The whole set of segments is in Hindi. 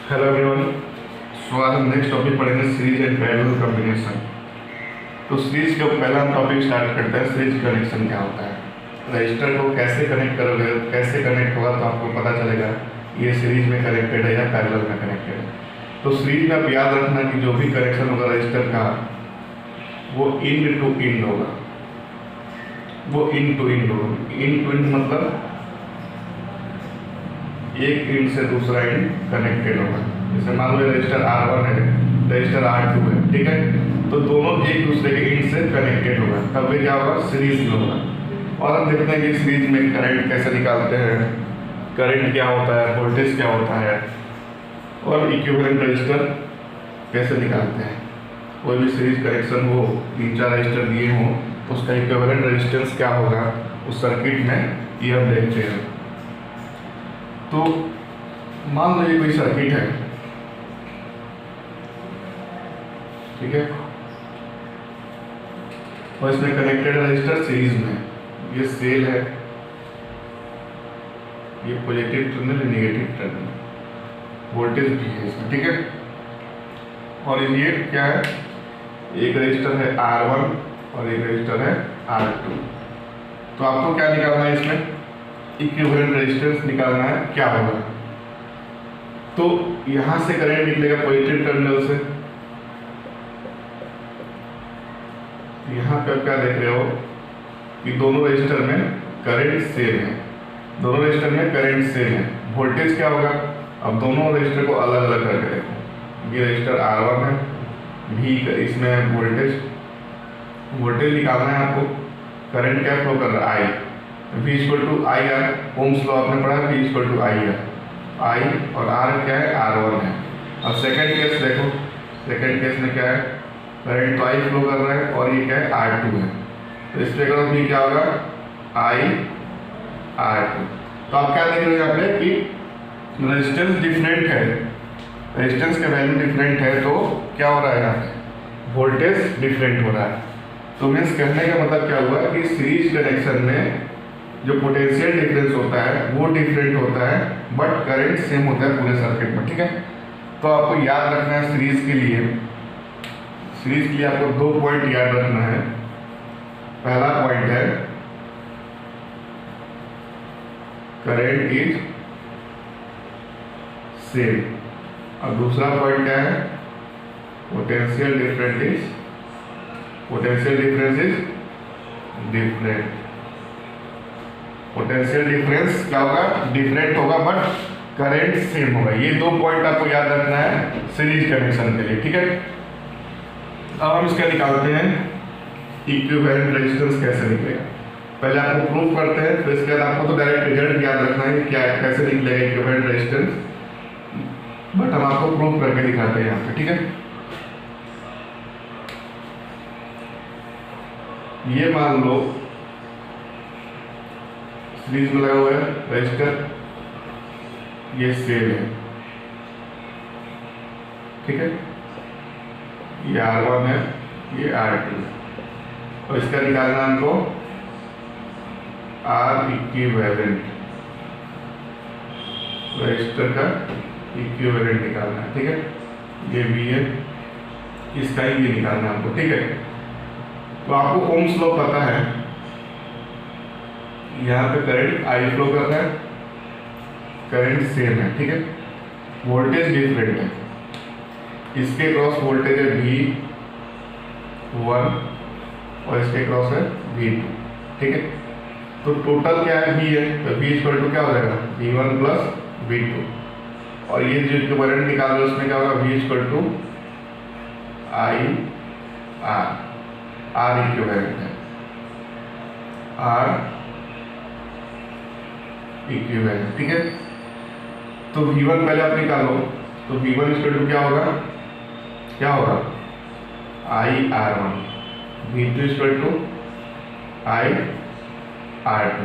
Hello everyone. सो आज हम नेक्स्ट टॉपिक पढ़ेंगे सीरीज एंड पैरेलल कॉम्बिनेशन। तो सीरीज का पहला हम टॉपिक स्टार्ट करते हैं। सीरीज कनेक्शन क्या होता है, रजिस्टर को कैसे कनेक्ट करोगे, कैसे कनेक्ट होगा तो आपको पता चलेगा ये सीरीज में कनेक्टेड है या पैरेलल में कनेक्टेड है। तो सीरीज में आप याद रखना कि जो भी कनेक्शन होगा रजिस्टर का वो इंड टू इंड होगा, वो इंड टू इंड होगा। इंड टू इंड मतलब एक इंड से दूसरा इंड कनेक्टेड होगा। जैसे मान लो रजिस्टर R1 है, रजिस्टर R2 है, ठीक है, तो दोनों एक दूसरे के इंड से कनेक्टेड होगा, तब ये क्या होगा, सीरीज में होगा। और हम देखते हैं कि सीरीज में करंट कैसे निकालते हैं, करंट क्या होता है, वोल्टेज क्या होता है, और इक्विवेलेंट रजिस्टर कैसे निकालते हैं। कोई भी सीरीज कनेक्शन हो, 3-4 रजिस्टर दिए हों तो उसका इक्विवेलेंट रेजिस्टेंस क्या होगा उस सर्किट में, ये हम देखते हैं। तो मान लो ये कोई सर्किट है, ठीक है, और इसमें कनेक्टेड रजिस्टर सीरीज में, ये सेल है, ये positive terminal, negative terminal, voltage भी है इसमें, ठीक है। और ये क्या है, एक रजिस्टर है R1 और एक रजिस्टर है R2। तो आपको क्या निकालना है, इसमें इक्विवेलेंट रेजिस्टेंस निकालना है, क्या होगा। तो यहां से करंट निकलेगा पॉजिटिव टर्मिनल से, यहां पे आप क्या देख रहे हो कि दोनों रजिस्टर में करंट सेम है, दोनों रजिस्टर में करंट सेम है। वोल्टेज क्या होगा, अब दोनों रजिस्टर को अलग अलग करके देखो। ये रजिस्टर R1 है, भी इसमें वोल्टेज निकालना है आपको। करंट क्या फ्लो कर रहा है, I, V equal to I R, Ohm's law आपने पढ़ा, V equal to I R, I और R क्या है, R1 है। अब सेकंड केस देखो, सेकंड केस में क्या है, करंट तो I फ्लो कर रहा है और ये क्या है, R2 है। तो इस पे अगर भी क्या होगा, I R2। तो आप क्या देख रहे हो यहाँ पे कि रेजिस्टेंस डिफरेंट है, रेजिस्टेंस का वैल्यू डिफरेंट है, तो क्या हो रहा है यहाँ पे, वोल्टेज डिफरेंट हो रहा है। तो मीन्स कहने का मतलब क्या हुआ कि सीरीज कनेक्शन में जो पोटेंशियल डिफरेंस होता है वो डिफरेंट होता है, बट करंट सेम होता है पूरे सर्किट में, ठीक है। तो आपको याद रखना है सीरीज के लिए, सीरीज के लिए आपको 2 पॉइंट याद रखना है। पहला पॉइंट है करंट इज सेम, और दूसरा पॉइंट क्या है, potential difference is different. Potential difference क्या होगा, डिफरेंट होगा, बट करंट सेम होगा। ये 2 पॉइंट आपको याद रखना है सीरीज कनेक्शन के लिए, ठीक है। अब हम इसका निकालते हैं इक्विवेलेंट रेजिस्टेंस कैसे निकलेगा। पहले आपको प्रूफ करते हैं, फिर इसके बाद आपको तो डायरेक्ट रिजल्ट याद रखना है क्या है, कैसे निकलेगा इक्विवेलेंट रेजिस्टेंस, बट हम आपको प्रूफ करके दिखाते हैं यहाँ पे, ठीक है। ये मान लो सीरीज में लगा हुआ है रजिस्टर, ये सेल है, ठीक है, ये R1 है, ये R2 है, और इसका निकालना हमको R इक्विवेलेंट, रजिस्टर का इक्विवेलेंट निकालना है, ठीक है। ये भी है, इसका ही ये निकालना है हमको, ठीक है। तो आपको ओम्स लॉ पता है, यहाँ पे करंट I फ्लो कर रहा है, करंट सेम है, ठीक है, वोल्टेज डिफरेंट है, इसके क्रॉस वोल्टेज है V1 और इसके क्रॉस है V2, ठीक है। तो टोटल क्या है, V है, तो V इक्वल टू क्या हो जाएगा, V1 प्लस V2, और ये जो इक्विवेलेंट निकाल रहे हैं उसमें क्या होगा, V equal to I R equivalent है, R इक्विवेलेंट, ठीक है। तो V1 पहले आप निकालो, तो V1 इक्वल टू क्या होगा, I R1, V2 equal to I R2,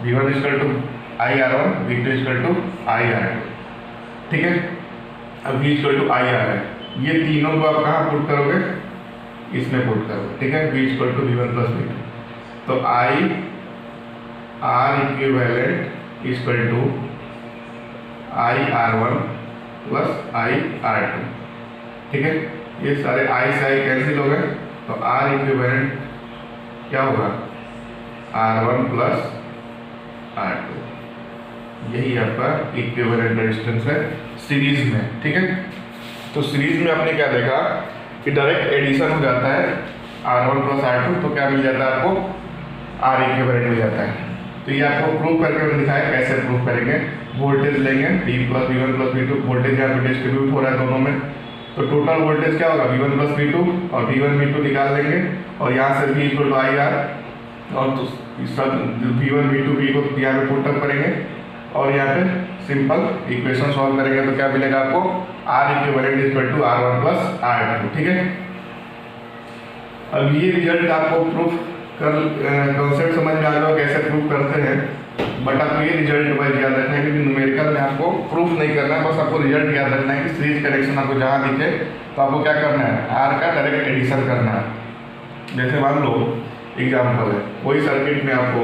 V1 equal to I R1, V2 equal to I R2, ठीक है। अब V equal to I R है, ये तीनों को आप कहाँ पुट करोगे, इसमें पुट करोगे, ठीक है। V equal to V1 plus V2, तो I R equivalent equal to I R1 plus I R two. ठीक है, ये सारे आई से आई कैंसिल हो गए, तो आर इक्विवेलेंट क्या होगा, R one plus R two. यही आपका इक्विवेलेंट रेजिस्टेंस है सीरीज में। ठीक है, तो सीरीज में आपने क्या देखा कि डायरेक्ट एडिशन हो जाता है R one plus R two, तो क्या मिल जाता है आपको, आर इक्विवेलेंट मिल जाता है। तो ये आपको प्रूव करके मैंने दिखाया कैसे प्रूव करेंगे। वोल्टेज लेंगे V plus V one plus V two, voltage यहाँ पे डिस्ट्रीब्यूट हो रहा है दोनों में, तो टोटल वोल्टेज क्या होगा V1 प्लस V2, और V1 V2 निकाल लेंगे, और यहाँ से V equal to I R, और तो सब V1 V2 V को यहाँ पे पुट अप करेंगे, और यहाँ पे सिंपल इक्वेशन सॉल्व करेंगे, तो क्या मिलेगा आपको, R equivalent equal to R1 plus R2। ठीक है, अब ये रिजल्ट आपको प्रूफ कर कॉन्सेप्ट समझ में आ गया कैसे प्रूफ करते हैं, बट आपको ये रिजल्ट वाइज याद रखना है, क्योंकि न्यूमेरिकल में आपको प्रूफ नहीं करना है, बस आपको रिजल्ट याद रखना है कि सीरीज कनेक्शन आपको जहाँ दिखे तो आपको क्या करना है, आर का डायरेक्ट एडिशन करना है। जैसे मान लो एग्जाम्पल है, कोई सर्किट में आपको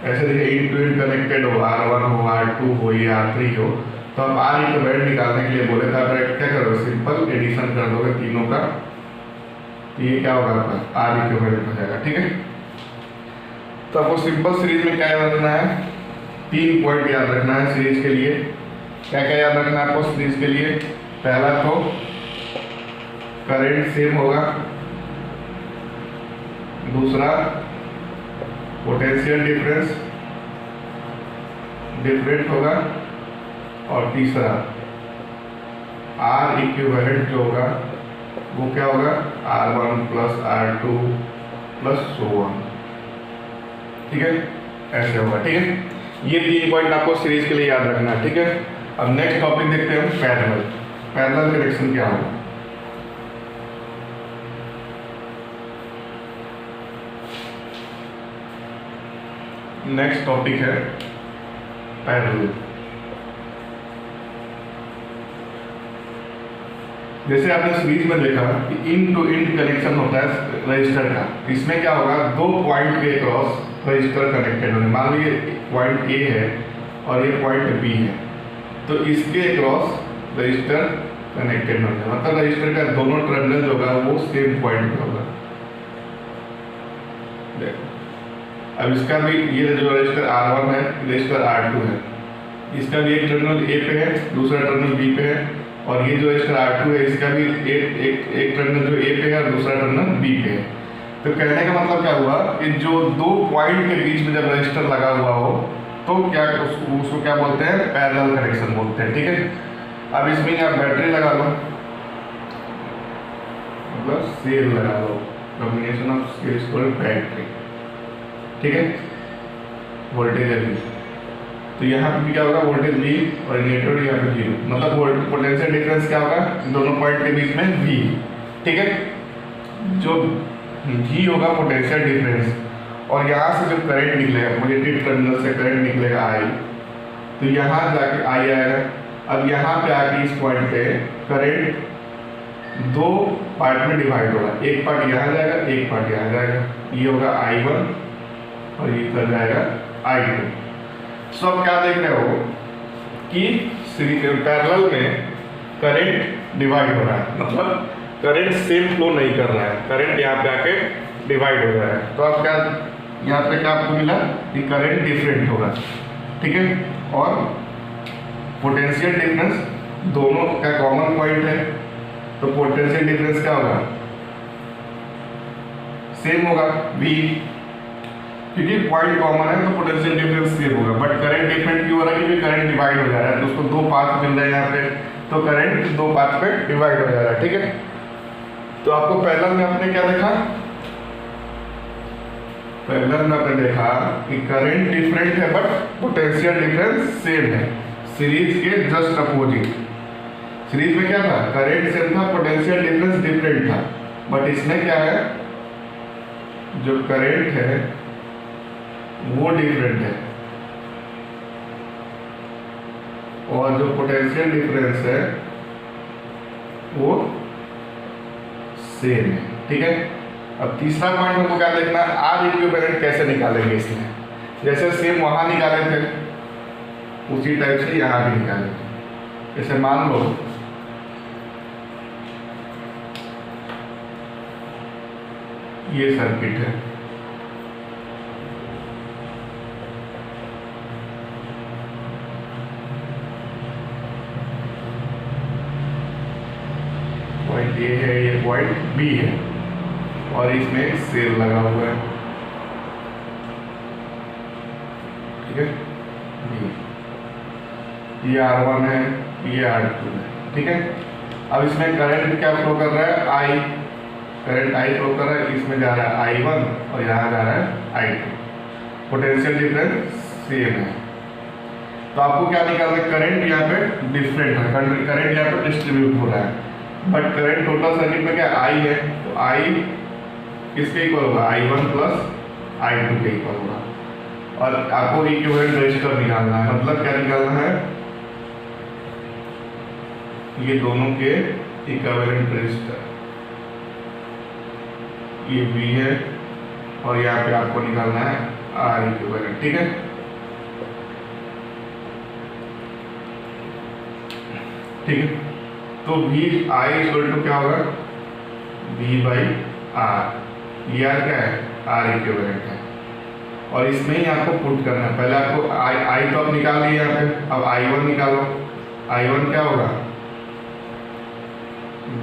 ऐसे देखिए इन टू इन कनेक्टेड हो, R1 हो, R2 हो या R3 हो, तो आप आर इक्विवेलेंट निकालने के लिए बोले तो आप क्या करोगे, सिंपल एडिशन कर दोगे तीनों का, तो ये क्या होगा आपका आर इक्विवेलेंट हो जाएगा। ठीक है, तो आपको सिंपल सीरीज में क्या याद रखना है, 3 पॉइंट याद रखना है सीरीज के लिए। क्या क्या याद रखना है आपको सीरीज के लिए, पहला तो करंट सेम होगा, दूसरा पोटेंशियल डिफरेंस डिफरेंट होगा, और तीसरा आर इक्विवेलेंट जो होगा वो क्या होगा, R1 plus R2 plus so on. ठीक है, ऐसे होगा। ठीक है, ये 3 पॉइंट आपको सीरीज के लिए याद रखना है। ठीक है, अब नेक्स्ट टॉपिक देखते हैं हम पैरेलल। पैरेलल कनेक्शन क्या होगा, नेक्स्ट टॉपिक है पैरेलल। जैसे आपने सीरीज में देखा कि इन टू इन कनेक्शन होता है रजिस्टर का, इसमें क्या होगा, 2 पॉइंट के क्रॉस रजिस्टर कनेक्टेड होंगे। मान लीजिए पॉइंट ए है और ये पॉइंट बी है, तो इसके क्रॉस रजिस्टर कनेक्टेड होंगे, मतलब रजिस्टर का दोनों टर्मिनल जो होगा वो सेम पॉइंट पे होगा। देखो अब इसका भी ये जो रजिस्टर R1 है, रजिस्टर R2 है, इसका भी एक टर्मिनल ए पे है, दूसरा टर्मिनल बी पे है, और ये जो रजिस्टर R2 है इसका भी एक टर्मिनल जो ए पे है और दूसरा टर्मिनल बी पे है। तो कहने का मतलब क्या हुआ कि जो 2 पॉइंट के बीच में जब रजिस्टर लगा हुआ हो तो क्या उसको क्या बोलते हैं, पैरेलल कनेक्शन बोलते हैं। ठीक है, अब इसमें आप बैटरी लगा लो, मतलब सेल लगा लो, combination of cells called battery. ठीक है, वोल्टेज है V, तो यहाँ पे भी क्या होगा, वोल्टेज V और नेटवर्क यहाँ पे 0, मतलब पोटेंशियल डिफरेंस क्या होगा दोनों पॉइंट के बीच में V। ठीक है, जो V होगा पोटेंशियल डिफरेंस, और यहाँ से जब करंट निकलेगा, पॉजिटिव टर्मिनल से करंट निकलेगा I, तो यहाँ जाके I आएगा। अब यहाँ पे आके इस पॉइंट पे करंट 2 पार्ट में डिवाइड होगा, एक पार्ट यहाँ जाएगा, एक पार्ट यहाँ जाएगा, ये होगा I1 और ये कर जाएगा I2। सो अब क्या देख रहे हो कि पैरेलल में करंट डिवाइड हो रहा है, मतलब करंट सेम फ्लो नहीं कर रहा है, करंट यहाँ पे आके डिवाइड हो रहा है। तो अब क्या यहाँ पे क्या आपको मिला कि करंट डिफरेंट होगा। ठीक है, और पोटेंशियल डिफरेंस दोनों का कॉमन पॉइंट है, तो पोटेंशियल डिफरेंस क्या होगा, सेम होगा V, क्योंकि पॉइंट कॉमन है तो पोटेंशियल डिफरेंस सेम होगा। बट करंट डिफरेंट क्यों हो रहा है, क्योंकि करंट डिवाइड हो जा रहा है, तो उसको 2 पाथ मिल रहे हैं यहाँ पे, तो करंट 2 पाथ पे डिवाइड हो जा रहा है। ठीक है, तो आपको पैरेलल में आपने क्या देखा, पैरेलल में आपने देखा कि करंट डिफरेंट है बट पोटेंशियल डिफरेंस सेम है। सीरीज के जस्ट अपोजिट, सीरीज में क्या था, करंट सेम था, पोटेंशियल डिफरेंस डिफरेंट था, बट इसमें क्या है, जो करंट है वो डिफरेंट है और जो पोटेंशियल डिफरेंस है वो सेम है। ठीक है, अब तीसरा पॉइंट हमको क्या देखना है, आर इक्विवेलेंट कैसे निकालेंगे इसमें। जैसे सेम वहां निकाले थे उसी टाइप से यहाँ भी निकालेंगे। जैसे मान लो ये सर्किट है, पॉइंट ए है, ये पॉइंट बी है, और इसमें एक सेल लगा हुआ है, ठीक है। ये R1 है, ये R2 है, ठीक है। अब इसमें करंट क्या फ्लो कर रहा है, I, करंट I फ्लो कर रहा है, इसमें जा रहा है I1 और यहाँ जा रहा है I2। पोटेंशियल डिफरेंस सेम है, तो आपको क्या निकालना है, करंट यहाँ पे डिफरेंट है, करंट यहाँ पे डिस्ट्रीब्यूट हो रहा है, बट करंट टोटल सर्किट में क्या I है, तो I किसके इक्वल होगा, I1 प्लस I2 के इक्वल होगा। और आपको इक्विवेलेंट रजिस्टर निकालना है, मतलब क्या निकालना है, ये दोनों के इक्विवेलेंट रजिस्टर, ये V है, और यहाँ पे आपको निकालना है R इक्विवेलेंट, ठीक है। ठीक है, तो V I इक्वल टू क्या होगा, V बाई R, ये R क्या है, R इक्विवेलेंट है, और इसमें ही आपको पुट करना है। पहले आपको I तो आप निकाल लिए यहाँ पे, अब I1 निकालो, I1 क्या होगा,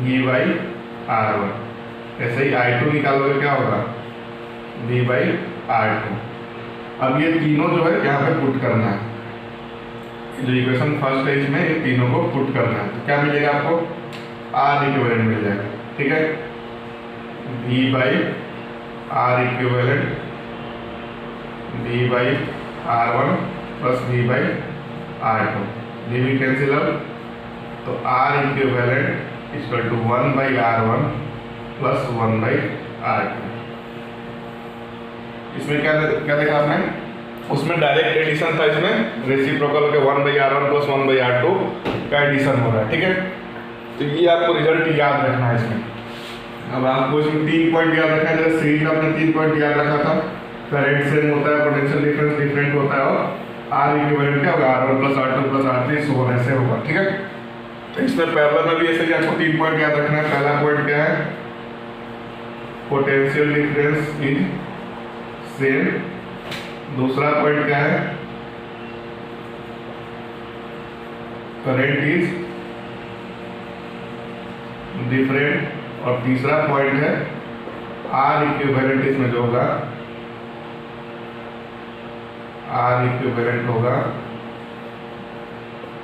V बाई R1, ऐसे ही I2 निकालोगे क्या होगा, V बाई R2। अब ये तीनों जो है यहाँ पे पुट करना है, जो इक्वेशन फर्स्ट है इसमें ये तीनों को पुट करना है, तो क्या मिलेगा आपको, R इक्विवेलेंट मिल जाएगा, ठीक है। V by R equivalent, V by R1 plus V by R2, V भी कैंसिल आउट, तो R equivalent equal to 1 by R1 plus 1 by R2। इसमें क्या क्या देखा आपने, उसमें डायरेक्ट एडिशन था, इसमें रेसिप्रोकल के 1 by R1 plus 1 by R2 का एडिशन हो रहा है, ठीक है। तो ये आपको रिजल्ट याद रखना है इसमें। अब आपको इसमें 3 पॉइंट याद रखना है, जैसे सीरीज का आपने 3 पॉइंट याद रखा था, करंट सेम होता है, पोटेंशियल डिफरेंस डिफरेंट होता है, और R इक्विवेलेंट क्या होगा, R1 plus R2 plus R3 so on ऐसे होगा, ठीक है। तो इसमें पैरेलल में भी ऐसे ही आपको 3 पॉइंट याद रखना है। पहला पॉइंट क्या है, पोटेंशियल डिफरेंस इज सेम। दूसरा पॉइंट क्या है, करंट इज डिफरेंट। और तीसरा पॉइंट है R इक्विवेलेंट, इसमें जो होगा R इक्विवेलेंट होगा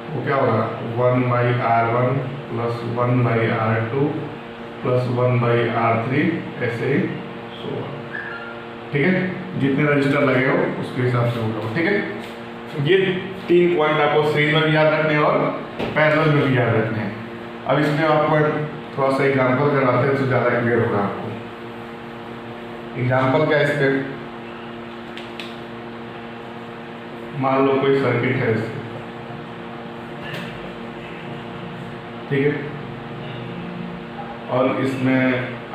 वो क्या होगा, 1 by R1 plus 1 by R2 plus 1 by R3 ऐसे ही सो, ठीक है। जितने रजिस्टर लगे हो उसके हिसाब से होगा, ठीक है। ये 3 पॉइंट आपको सीरीज में भी याद रखने हैं और पैरेलल में भी याद रखने हैं। अब इसमें आपको थोड़ा सा एग्जाम्पल करवाते हैं तो ज़्यादा क्लियर होगा आपको। एग्जाम्पल क्या है इस पे, मान लो कोई सर्किट है इसकी, ठीक है, और इसमें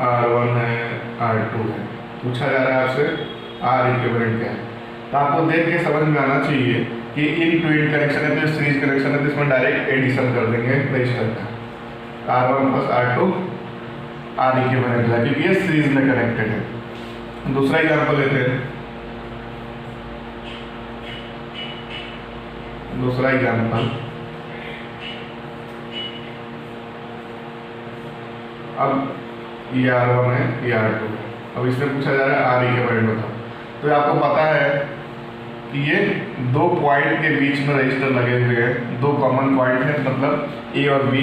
R1 है, R2 है, पूछा जा रहा है आपसे R इक्विवेलेंट क्या है। तो आपको देख के समझ में आना चाहिए कि इन टू इन कनेक्शन है, तो सीरीज कनेक्शन है, तो इसमें डायरेक्ट एडिशन कर देंगे रजिस्टर का, R1 plus R2 R equivalent है, क्योंकि ये सीरीज में कनेक्टेड है। दूसरा एग्जाम्पल लेते हैं, दूसरा एग्जाम्पल, अब ये R1 है, ये R2 है, अब इसमें पूछा जा रहा है R इक्विवेलेंट बताओ। तो आपको पता है कि ये 2 पॉइंट के बीच में रजिस्टर लगे हुए हैं, 2 कॉमन पॉइंट है, मतलब A और B।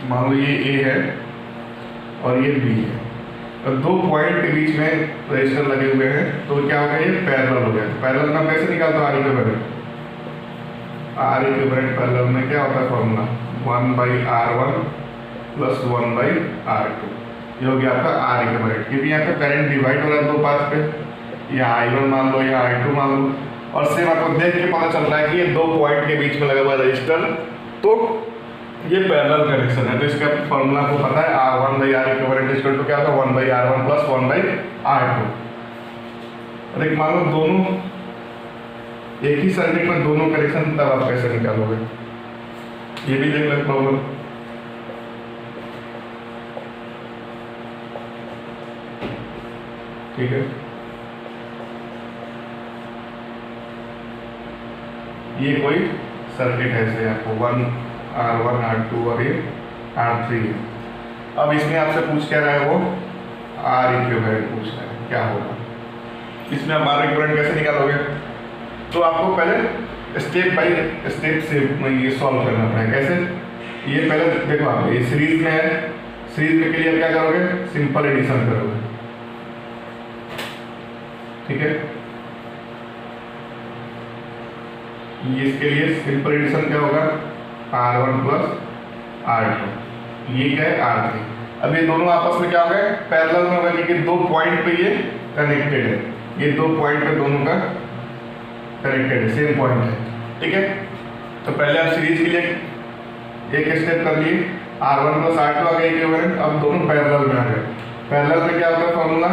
मान लो ये A है और ये B है, और 2 पॉइंट के बीच में रजिस्टर लगे हुए हैं, तो क्या हो गया, ये पैरेलल हो गया। तो पैरेलल में कैसे निकालते हो R equivalent, R equivalent parallel में क्या होता है formula, 1 by R1 plus 1 by R2, ये हो गया आपका R इक्विवेलेंट। क्योंकि यहाँ पे करंट डिवाइड हो रहा है 2 पार्ट पे, या I1 मान लो या I2 मान लो, और सेम आपको देख के पता चल रहा है कि ये 2 पॉइंट के बीच में लगा हुआ रजिस्टर, तो ये पैरेलल कनेक्शन है। तो इसका फॉर्मूला आपको पता है, R1 by R equivalent equal to क्या होगा, 1 by R1 plus 1 by R2। और एक मान लो दोनों एक ही सर्किट में दोनों कनेक्शन, तब आप कैसे निकालोगे? ये भी देख लो प्रॉब्लम। ठीक है, ये कोई सर्किट है, ऐसे आपको 1 R1 R2 और ये R3 है। अब इसमें आपसे पूछ क्या रहा है, वो R इक्विवेलेंट पूछ रहा है, क्या होगा इसमें? आप R इक्विवेलेंट कैसे निकालोगे? तो आपको पहले स्टेप बाय स्टेप से ये सॉल्व करना पड़ेगा। कैसे? ये पहले देखो, आप ये सीरीज में है, सीरीज में के लिए क्या करोगे? सिंपल एडिशन करोगे। ठीक है, ये इसके लिए सिंपल एडिशन क्या होगा? R1 प्लस R2, ये क्या है? R3। अब ये दोनों आपस में क्या हो गए? पैरेलल में होगा, क्योंकि दो पॉइंट पे ये कनेक्टेड है, ये दो पॉइंट पे दोनों का कनेक्टेड है, सेम पॉइंट है। ठीक है, तो पहले आप सीरीज के लिए एक स्टेप कर लिए, R1 प्लस R2 आ गए इक्विवेलेंट। अब दोनों पैरेलल में आ गए। पैरेलल में क्या होगा formula?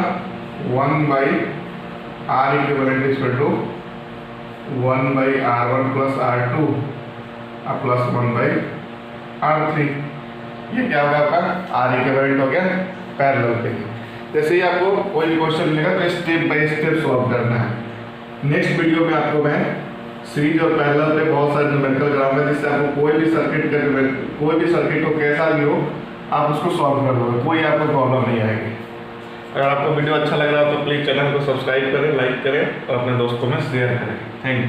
1/R equivalent is equal to 1/R1 plus R2 plus 1/R3। ये क्या होगा आपका? R इक्विवेलेंट हो गया पैरेलल पे। जैसे ही आपको कोई भी क्वेश्चन मिलेगा तो स्टेप बाय स्टेप सॉल्व करना है। नेक्स्ट वीडियो में आपको मैं सीरीज और पैरेलल पे बहुत सारे न्यूमेरिकल कराऊंगा, जिससे आपको कोई भी सर्किट हो, कैसा भी हो, आप उसको सॉल्व कर लोगे, कोई आपको प्रॉब्लम नहीं आएगी। अगर आपको वीडियो अच्छा लग रहा हो तो प्लीज़ चैनल को सब्सक्राइब करें, लाइक करें और अपने दोस्तों में शेयर करें। Thank you.